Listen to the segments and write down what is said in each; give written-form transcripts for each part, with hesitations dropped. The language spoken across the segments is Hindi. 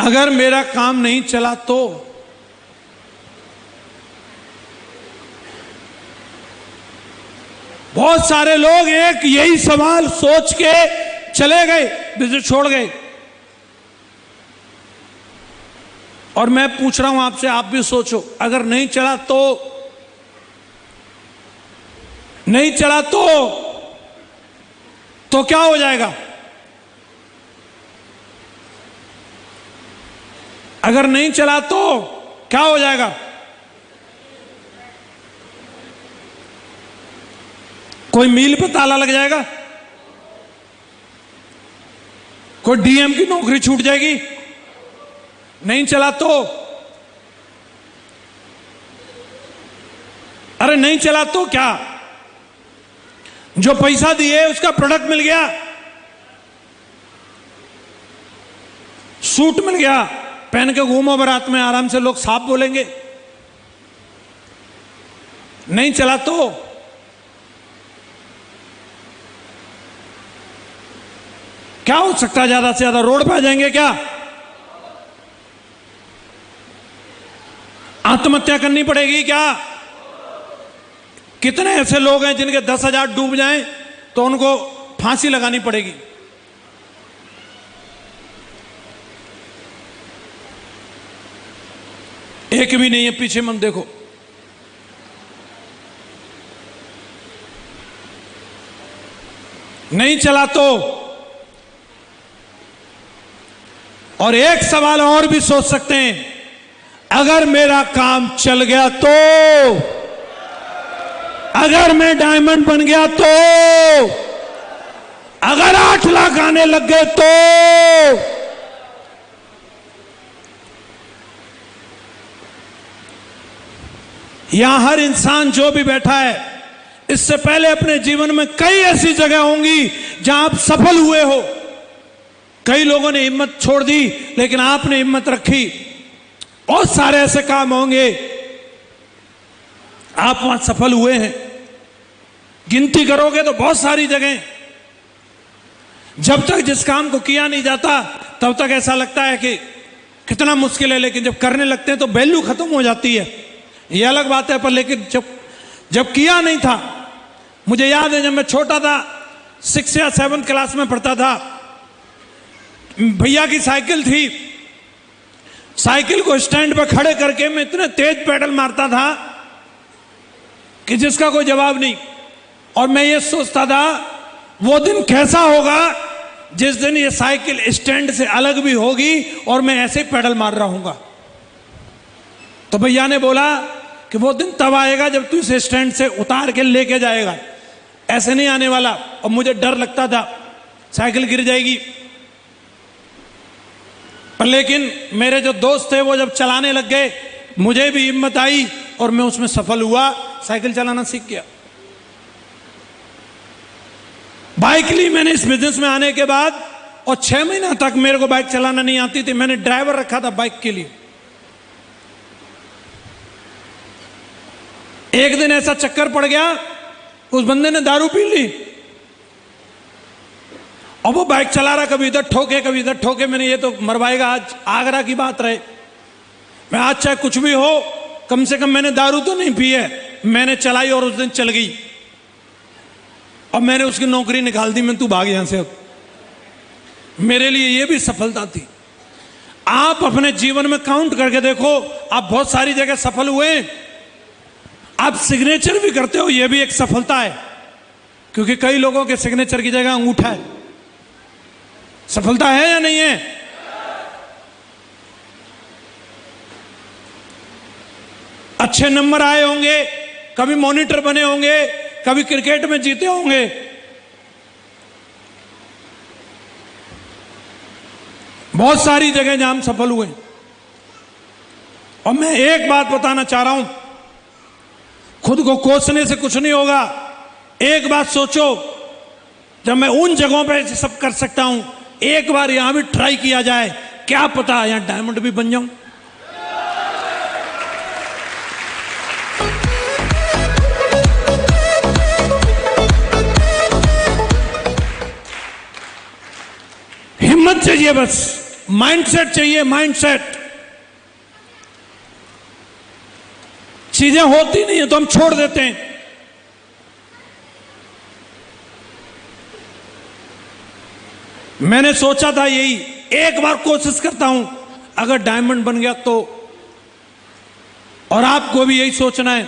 अगर मेरा काम नहीं चला तो बहुत सारे लोग एक यही सवाल सोच के चले गए, बिजनेस छोड़ गए। और मैं पूछ रहा हूं आपसे, आप भी सोचो, अगर नहीं चला तो, नहीं चला तो क्या हो जाएगा? अगर नहीं चला तो क्या हो जाएगा? कोई मील पे ताला लग जाएगा? कोई डीएम की नौकरी छूट जाएगी? नहीं चला तो? अरे नहीं चला तो क्या? जो पैसा दिए उसका प्रोडक्ट मिल गया, सूट मिल गया, पहन के घूमो बारात में, आराम से लोग साफ बोलेंगे। नहीं चला तो? क्या हो सकता है? ज्यादा से ज्यादा रोड पे आ जाएंगे क्या? आत्महत्या करनी पड़ेगी क्या? कितने ऐसे लोग हैं जिनके 10,000 डूब जाएं तो उनको फांसी लगानी पड़ेगी। एक भी नहीं है, पीछे मत देखो। नहीं चला तो? और एक सवाल और भी सोच सकते हैं, अगर मेरा काम चल गया तो, अगर मैं डायमंड बन गया तो, अगर 8 लाख आने लग गए तो, यहां हर इंसान जो भी बैठा है, इससे पहले अपने जीवन में कई ऐसी जगह होंगी जहां आप सफल हुए हो। कई लोगों ने हिम्मत छोड़ दी, लेकिन आपने हिम्मत रखी। बहुत सारे ऐसे काम होंगे आप वहां सफल हुए हैं। गिनती करोगे तो बहुत सारी जगह। जब तक जिस काम को किया नहीं जाता तब तक ऐसा लगता है कि कितना मुश्किल है, लेकिन जब करने लगते हैं तो वैल्यू खत्म हो जाती है। ये अलग बात है, पर लेकिन जब किया नहीं था, मुझे याद है जब मैं छोटा था, 6 या 7 क्लास में पढ़ता था, भैया की साइकिल थी, साइकिल को स्टैंड पर खड़े करके मैं इतने तेज पेडल मारता था कि जिसका कोई जवाब नहीं। और मैं ये सोचता था वो दिन कैसा होगा जिस दिन ये साइकिल स्टैंड से अलग भी होगी और मैं ऐसे पेडल मार रहा हूंगा। तो भैया ने बोला कि वो दिन तब आएगा जब तू इसे स्टैंड से उतार के लेके जाएगा, ऐसे नहीं आने वाला। और मुझे डर लगता था साइकिल गिर जाएगी, पर लेकिन मेरे जो दोस्त थे वो जब चलाने लग गए, मुझे भी हिम्मत आई और मैं उसमें सफल हुआ, साइकिल चलाना सीख गया। बाइक ली मैंने इस बिजनेस में आने के बाद, और 6 महीना तक मेरे को बाइक चलाना नहीं आती थी। मैंने ड्राइवर रखा था बाइक के लिए। एक दिन ऐसा चक्कर पड़ गया, उस बंदे ने दारू पी ली और वो बाइक चला रहा, कभी इधर ठोके कभी इधर ठोके। मैंने ये तो मरवाएगा आज। आगरा की बात रहे, मैं आज चाहे कुछ भी हो, कम से कम मैंने दारू तो नहीं पी है। मैंने चलाई और उस दिन चल गई, और मैंने उसकी नौकरी निकाल दी। मैं तू भाग यहां से। अब मेरे लिए ये भी सफलता थी। आप अपने जीवन में काउंट करके देखो, आप बहुत सारी जगह सफल हुए। आप सिग्नेचर भी करते हो, यह भी एक सफलता है, क्योंकि कई लोगों के सिग्नेचर की जगह अंगूठा है। सफलता है या नहीं है? अच्छे नंबर आए होंगे, कभी मॉनिटर बने होंगे, कभी क्रिकेट में जीते होंगे। बहुत सारी जगह जहां हम सफल हुए। और मैं एक बात बताना चाह रहा हूं, खुद को कोसने से कुछ नहीं होगा। एक बात सोचो, जब मैं उन जगहों पे सब कर सकता हूं, एक बार यहां भी ट्राई किया जाए, क्या पता यहां डायमंड भी बन जाऊं। हिम्मत चाहिए बस। माइंडसेट चाहिए, माइंडसेट। चीजें होती नहीं है तो हम छोड़ देते हैं। मैंने सोचा था यही, एक बार कोशिश करता हूं, अगर डायमंड बन गया तो। और आपको भी यही सोचना है,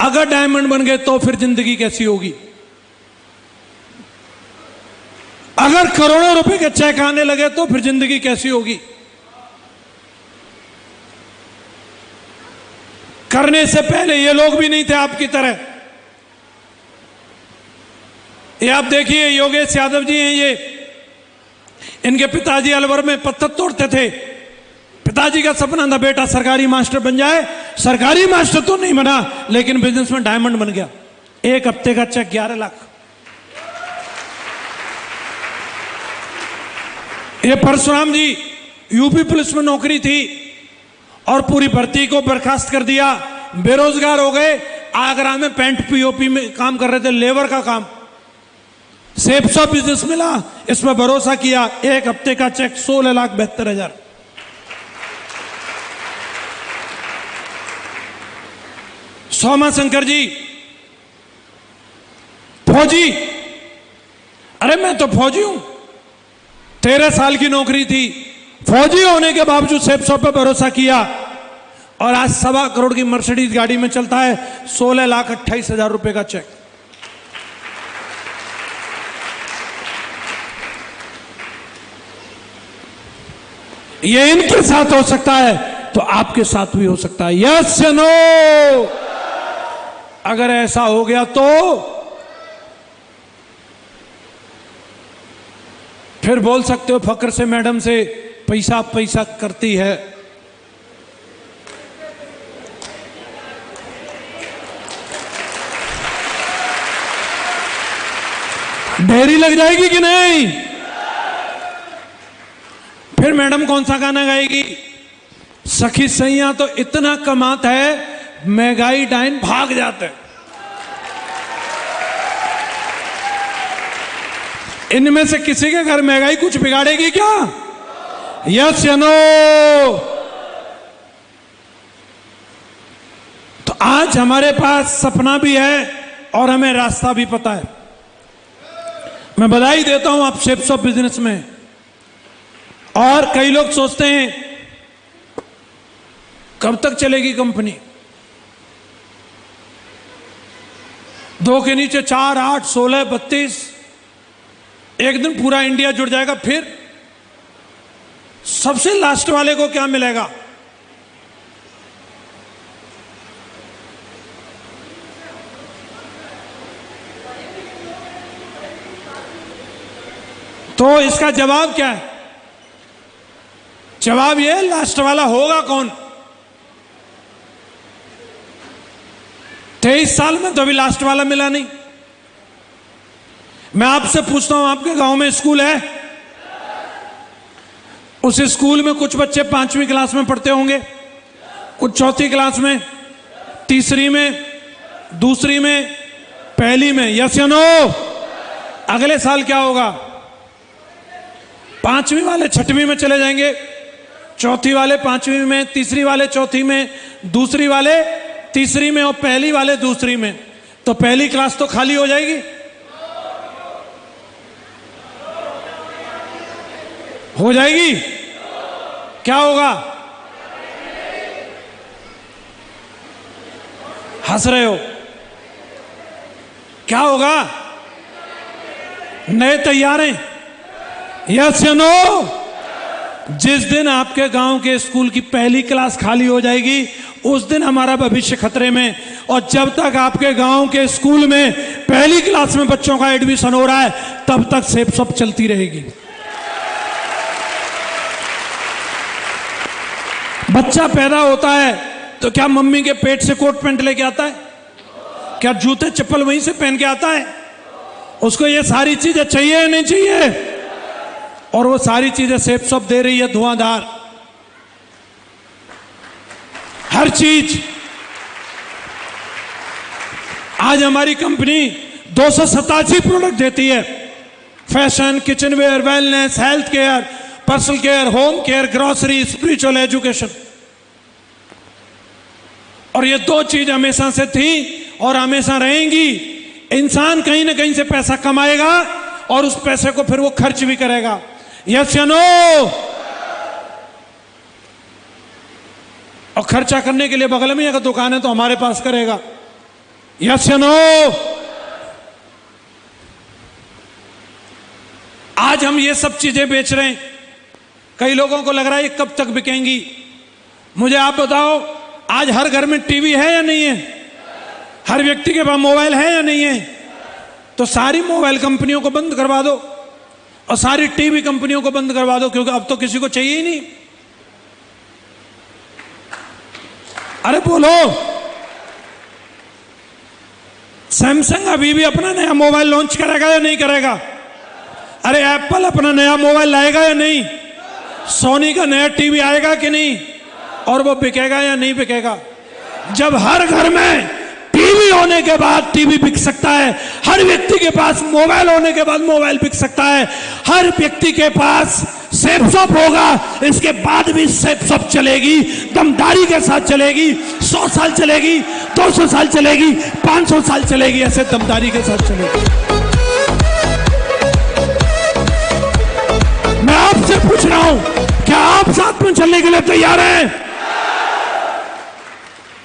अगर डायमंड बन गए तो फिर जिंदगी कैसी होगी। अगर करोड़ों रुपए के चेक आने लगे तो फिर जिंदगी कैसी होगी। करने से पहले ये लोग भी नहीं थे आपकी तरह। ये आप देखिए, योगेश यादव जी हैं ये, इनके पिताजी अलवर में पत्थर तोड़ते थे। पिताजी का सपना था बेटा सरकारी मास्टर बन जाए। सरकारी मास्टर तो नहीं बना, लेकिन बिजनेस में डायमंड बन गया। एक हफ्ते का चेक 11 लाख। ये परशुराम जी, यूपी पुलिस में नौकरी थी और पूरी भर्ती को बर्खास्त कर दिया, बेरोजगार हो गए। आगरा में पेंट पीओपी में काम कर रहे थे, लेबर का काम। सेफ शॉप बिजनेस मिला, इस पर भरोसा किया। एक हफ्ते का चेक 16,72,000। सोमा शंकर जी फौजी, अरे मैं तो फौजी हूं, 13 साल की नौकरी थी, फौजी होने के बावजूद सेफ शॉप पर भरोसा किया और आज 1.25 करोड़ की मर्सिडीज गाड़ी में चलता है। 16,28,000 रुपए का चेक। ये इनके साथ हो सकता है तो आपके साथ भी हो सकता है। यस या नो? अगर ऐसा हो गया तो फिर बोल सकते हो फक्र से मैडम से, पैसा पैसा करती है। ढेरी लग जाएगी कि नहीं? फिर मैडम कौन सा गाना गाएगी? सखी सैया तो इतना कमाता है, महंगाई डाइन भाग जाते हैं। इनमें से किसी के घर महंगाई कुछ बिगाड़ेगी क्या? यस या नो? तो आज हमारे पास सपना भी है और हमें रास्ता भी पता है। मैं बधाई देता हूं आप शेप्स ऑफ बिजनेस में। और कई लोग सोचते हैं कब तक चलेगी कंपनी? 2 के नीचे 4, 8, 16, 32, एक दिन पूरा इंडिया जुड़ जाएगा। फिर सबसे लास्ट वाले को क्या मिलेगा? तो इसका जवाब क्या है? जवाब ये, लास्ट वाला होगा कौन? 23 साल में तो अभी लास्ट वाला मिला नहीं। मैं आपसे पूछता हूं, आपके गांव में स्कूल है? उस स्कूल में कुछ बच्चे 5वीं क्लास में पढ़ते होंगे, कुछ 4थी क्लास में, तीसरी में, दूसरी में, पहली में। यस या नो? अगले साल क्या होगा? 5वीं वाले 6वीं में चले जाएंगे, 4थी वाले 5वीं में, तीसरी वाले 4थी में, दूसरी वाले तीसरी में और पहली वाले दूसरी में। तो पहली क्लास तो खाली हो जाएगी। हो जाएगी? क्या होगा? हंस रहे हो? क्या होगा? नए तैयार हैं? यस या नो? जिस दिन आपके गांव के स्कूल की पहली क्लास खाली हो जाएगी, उस दिन हमारा भविष्य खतरे में। और जब तक आपके गांव के स्कूल में पहली क्लास में बच्चों का एडमिशन हो रहा है, तब तक सेफ सब चलती रहेगी। बच्चा पैदा होता है तो क्या मम्मी के पेट से कोट पैंट लेके आता है? क्या जूते चप्पल वहीं से पहन के आता है? उसको ये सारी चीजें चाहिए या नहीं चाहिए? और वो सारी चीजें सेफ सब दे रही है, धुआंधार हर चीज। आज हमारी कंपनी 287 प्रोडक्ट देती है। Fashion, kitchenware, wellness, health care, personal care, home care, grocery, spiritual education. और ये दो चीज हमेशा से थी और हमेशा रहेंगी। इंसान कहीं ना कहीं से पैसा कमाएगा और उस पैसे को फिर वो खर्च भी करेगा। यस या नो? और खर्चा करने के लिए बगल में अगर दुकान है तो हमारे पास करेगा। यस या नो? आज हम ये सब चीजें बेच रहे हैं, कई लोगों को लग रहा है ये कब तक बिकेंगी। मुझे आप बताओ, आज हर घर में टीवी है या नहीं है? हर व्यक्ति के पास मोबाइल है या नहीं है? तो सारी मोबाइल कंपनियों को बंद करवा दो और सारी टीवी कंपनियों को बंद करवा दो, क्योंकि अब तो किसी को चाहिए ही नहीं। अरे बोलो, सैमसंग अभी भी अपना नया मोबाइल लॉन्च करेगा या नहीं करेगा? अरे एप्पल अपना नया मोबाइल लाएगा या नहीं? सोनी का नया टीवी आएगा कि नहीं? और वो बिकेगा या नहीं बिकेगा? जब हर घर में टीवी होने के बाद टीवी बिक सकता है, हर व्यक्ति के पास मोबाइल होने के बाद मोबाइल बिक सकता है, हर व्यक्ति के पास सेफ शॉप होगा, इसके बाद भी सेफ शॉप चलेगी, दमदारी के साथ चलेगी। 100 साल चलेगी, 200 साल चलेगी, 500 साल चलेगी, ऐसे दमदारी के साथ चलेगी। मैं आपसे पूछ रहा हूं, क्या आप साथ में चलने के लिए तैयार हैं?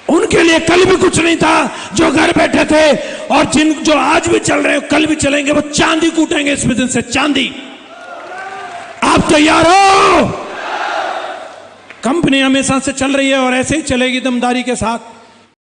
उनके लिए कल भी कुछ नहीं था जो घर बैठे थे, और जो आज भी चल रहे हैं कल भी चलेंगे। वो चांदी कूटेंगे इस बिजनेस से, चांदी। आप तैयार हो? कंपनी हमेशा से चल रही है और ऐसे ही चलेगी दमदारी के साथ।